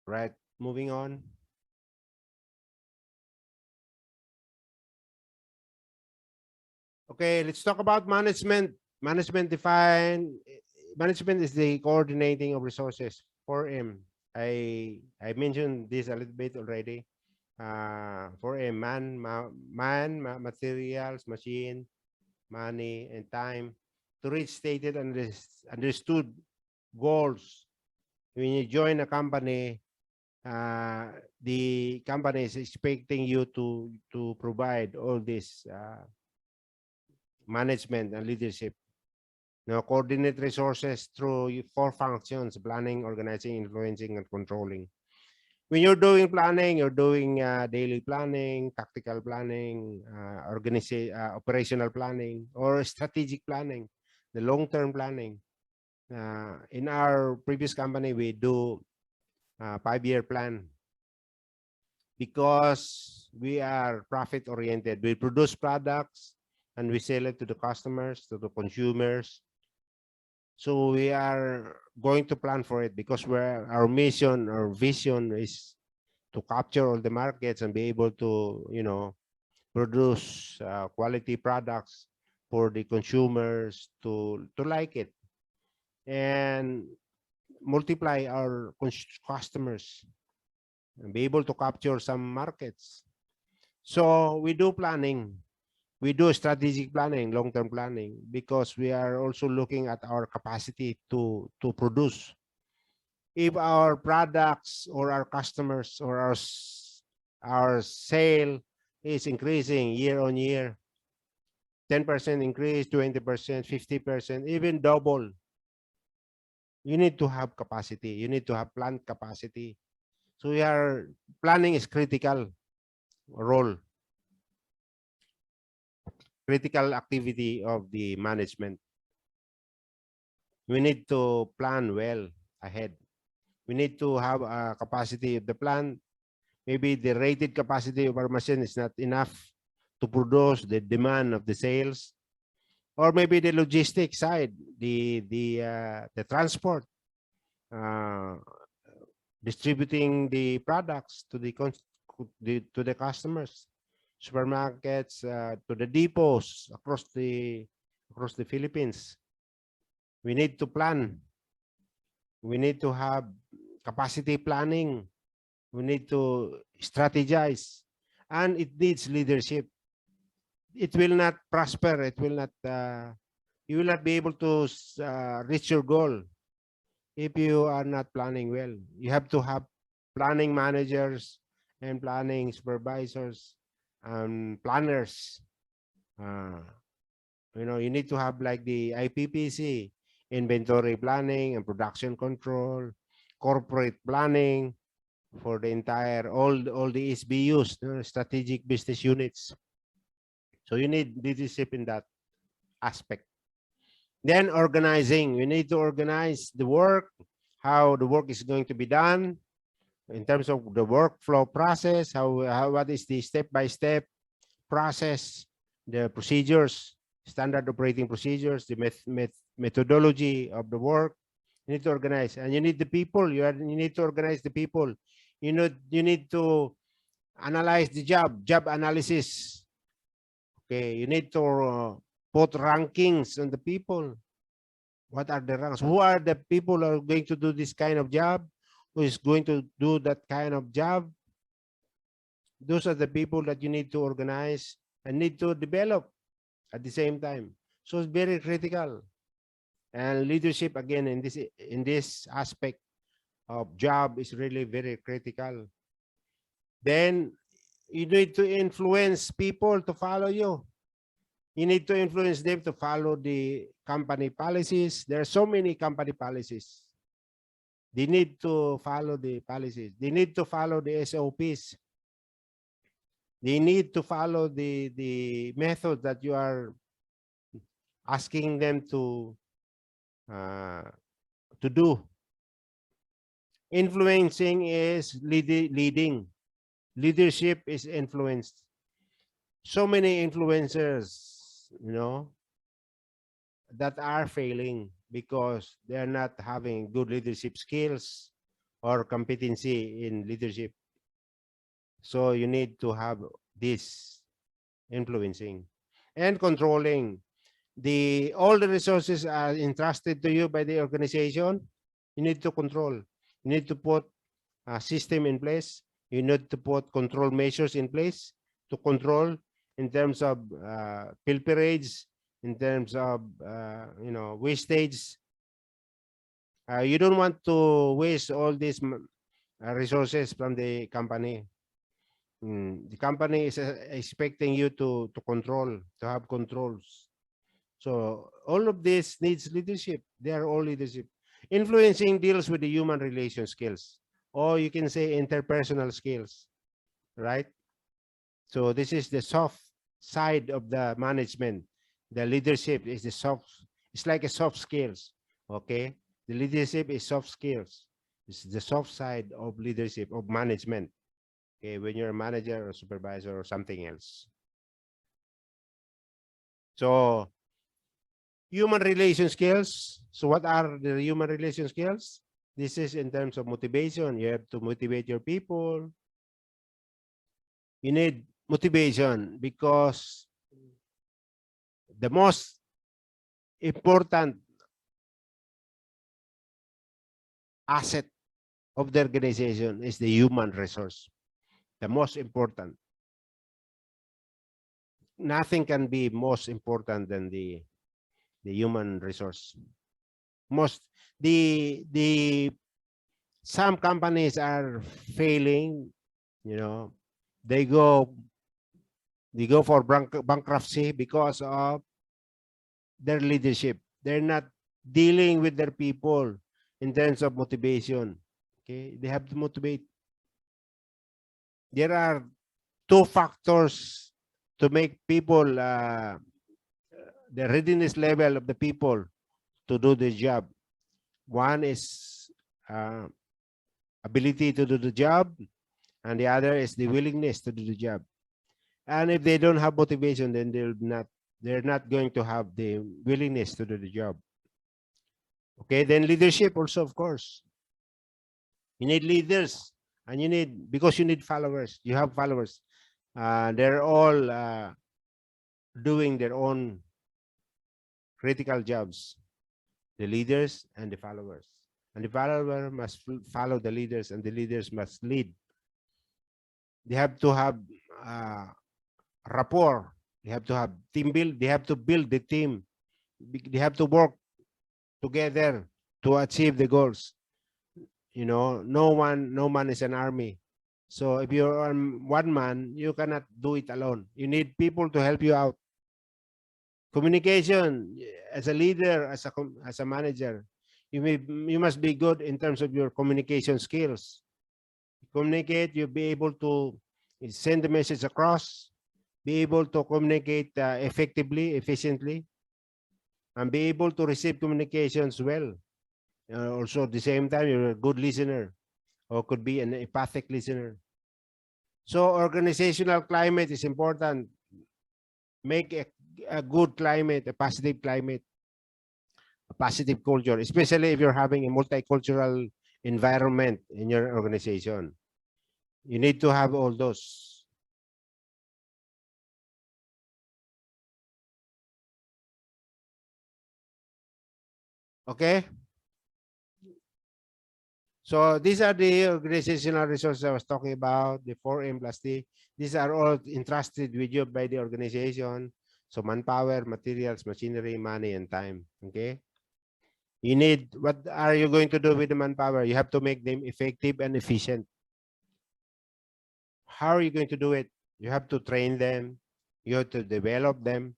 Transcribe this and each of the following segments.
Right. Moving on. Okay, let's talk about management. Management is the coordinating of resources. 4M. I mentioned this a little bit already. 4M, materials, machine, money, and time to reach stated and understood goals. When you join a company, the company is expecting you to provide all this management and leadership. Coordinate resources through 4 functions: planning, organizing, influencing, and controlling. When you're doing planning, you're doing daily planning, tactical planning, operational planning, or strategic planning, the long-term planning. In our previous company, we do 5-year plan because we are profit oriented. We produce products and we sell it to the customers, to the consumers. So we are going to plan for it because our mission or vision is to capture all the markets and be able to, produce quality products for the consumers to like it and multiply our customers and be able to capture some markets. So we do planning. We do strategic planning, long-term planning, because we are also looking at our capacity to produce. If our products or our customers or our sale is increasing year on year, 10% increase, 20%, 50%, even double, you need to have capacity. You need to have plant capacity. So planning is critical role, critical activity of the management. We need to plan well ahead. We need to have a capacity of the plant. Maybe the rated capacity of our machine is not enough to produce the demand of the sales, or maybe the logistics side, the transport, uh, distributing the products to the customers, supermarkets, to the depots across the Philippines. We need to plan. We need to have capacity planning. We need to strategize, and it needs leadership. It will not prosper. It will not. You will not be able to reach your goal if you are not planning well. You have to have planning managers and planning supervisors and planners. You need to have like the IPPC, inventory planning and production control, corporate planning for the entire all the SBUs, strategic business units. So you need leadership in that aspect. Then organizing, we need to organize the work, how the work is going to be done in terms of the workflow process, what is the step-by-step process, the procedures, standard operating procedures, the methodology of the work. You need to organize, and you need the people. You need to organize the people. You need to analyze the job analysis. Okay, you need to put rankings on the people. What are the ranks? Who are the people who are going to do this kind of job? Who is going to do that kind of job? Those are the people that you need to organize and need to develop at the same time. So it's very critical. And leadership, again, in this aspect of job is really very critical. Then you need to influence people to follow you. You need to influence them to follow the company policies. There are so many company policies. They need to follow the policies. They need to follow the SOPs. They need to follow the method that you are asking them to do. Influencing is leading. Leadership is influenced. So many influencers, that are failing because they're not having good leadership skills, or competency in leadership. So you need to have this influencing and controlling. All the resources are entrusted to you by the organization. You need to control. You need to put a system in place. You need to put control measures in place to control in terms of pilferage, in terms of wastage. You don't want to waste all these resources from the company. The company is expecting you to control, to have controls. So all of this needs leadership. They are all leadership. Influencing deals with the human relation skills, or you can say interpersonal skills, right? So this is the soft side of the management. The leadership is the soft. It's like a soft skills. Okay, the leadership is soft skills. It's the soft side of leadership of management. Okay, when you're a manager or supervisor or something else. So human relation skills. So what are the human relation skills? This is in terms of motivation. You have to motivate your people. You need motivation because the most important asset of the organization is the human resource. The most important. Nothing can be most important than the human resource. Most the some companies are failing, you know, they go for bankruptcy because of their leadership. They're not dealing with their people in terms of motivation. Okay, they have to motivate. There are two factors to make people the readiness level of the people to do the job. One is ability to do the job, and the other is the willingness to do the job. And if they don't have motivation, then they're not going to have the willingness to do the job. Okay, then leadership also, of course. You need leaders, and because you need followers. You have followers. They're all doing their own critical jobs, the leaders and the followers. And the follower must follow the leaders, and the leaders must lead. They have to have rapport. They have to have team build. They have to build the team. They have to work together to achieve the goals. You know, no man is an army. So if you're one man, you cannot do it alone. You need people to help you out. Communication as a leader, as a manager, you must be good in terms of your communication skills. Communicate, you'll be able to send the message across, be able to communicate effectively, efficiently, and be able to receive communications well. Also, at the same time, you're a good listener, or could be an empathic listener. So organizational climate is important. Make a good climate, a positive climate, a positive culture, especially if you're having a multicultural environment in your organization. You need to have all those. Okay? So these are the organizational resources I was talking about, the 4M plus D. These are all entrusted with you by the organization. So manpower, materials, machinery, money, and time. Okay? What are you going to do with the manpower? You have to make them effective and efficient. How are you going to do it? You have to train them. You have to develop them.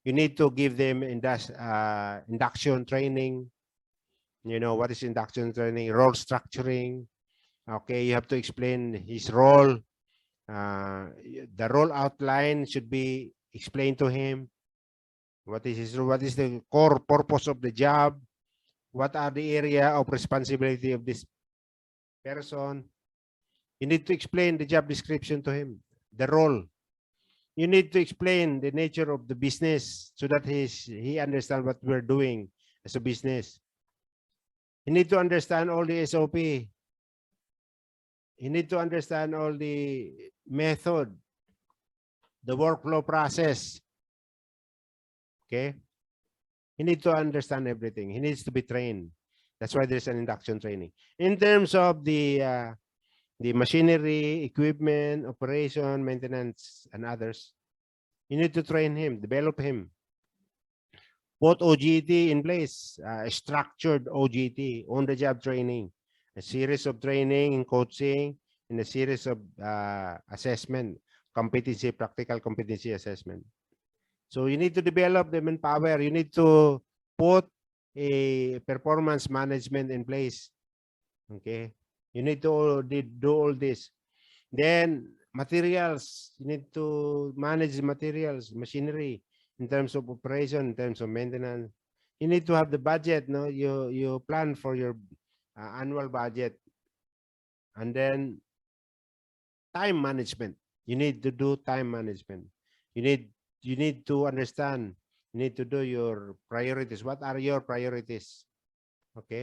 You need to give them induction training. You know, what is induction training? Role structuring. Okay, you have to explain his role. The role outline should be explained to him. What is his role? What is the core purpose of the job? What are the area of responsibility of this person? You need to explain the job description to him, the role. You need to explain the nature of the business so that he understands what we're doing as a business. You need to understand all the SOP. You need to understand all the method, the workflow process. Okay. He needs to understand everything. He needs to be trained. That's why there's an induction training. In terms of the machinery, equipment, operation, maintenance, and others, you need to train him, develop him. Put OGT in place, structured OGT, on-the-job training, a series of training and coaching, and a series of assessment, competency, practical competency assessment. So you need to develop the manpower. You need to put a performance management in place. Okay. You need to do all this. Then materials, you need to manage the materials, machinery in terms of operation, in terms of maintenance. You need to have the budget. No, you plan for your annual budget, and then time management. You need to do time management. You need to understand. You need to do your priorities. What are your priorities? Okay.